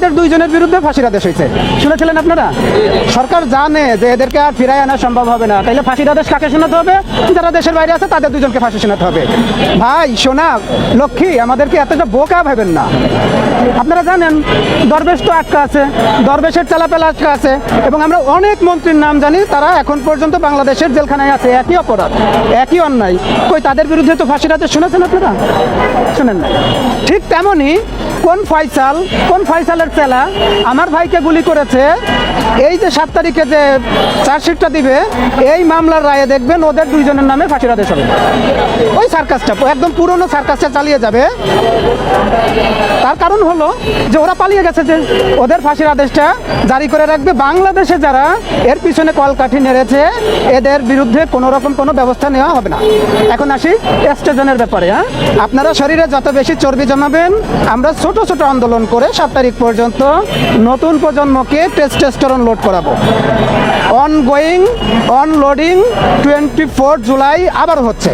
এদের দুইজনের বিরুদ্ধে ফাঁসির আদেশ হয়েছে, শুনেছিলেন আপনারা? সরকার জানে যে এদেরকে আর ফিরায় আনা সম্ভব হবে না, তাইলে ফাঁসির আদেশ কাকে শোনাতে হবে? যারা দেশের বাইরে আছে তাদের দুজনকে ফাঁসি শোনাতে হবে। ভাই সোনা লক্ষ্মী, আমাদেরকে এতটা বোকা ভাবেন না। আপনারা জানেন দরবেশ তো আটকা আছে, দরবেশের চালাপেলা আটকা আছে, এবং আমরা অনেক মন্ত্রীর নাম জানি, তারা এখন পর্যন্ত বাংলাদেশের জেলখানায় আছে, একই অপরাধ, একই অন্যায়। কই তাদের বিরুদ্ধে তো ফাঁসির আদেশ শুনেছেন আপনারা? শুনেন না। ঠিক তেমনই কোন ফয়সালের চেলা আমার ভাইকে গুলি করেছে, এই যে 7 তারিখে যে চার্জশিটটা দিবে, এই মামলার রায়ে দেখবেন ওদের দুইজনের নামে ফাঁসির আদেশ হবে। ওই সার্কাসটা একদম পুরনো সার্কাসটা চালিয়ে যাবে। তার কারণ হলো যে ওরা পালিয়ে গেছে, যে ওদের ফাঁসির আদেশটা জারি করে রাখবে। বাংলাদেশে যারা এর পিছনে কলকাঠি নেড়েছে এদের বিরুদ্ধে কোনো রকম কোনো ব্যবস্থা নেওয়া হবে না। এখন আসি এস্ট্রোজেনের ব্যাপারে। আপনারা শরীরে যত বেশি চর্বি জমাবেন, আমরা ছোট ছোট আন্দোলন করে 7 তারিখ পর্যন্ত নতুন প্রজন্মকে টেস্টোস্টেরন লোড করাবো। অনগোয়িং অনলোডিং 24 জুলাই আবার হচ্ছে।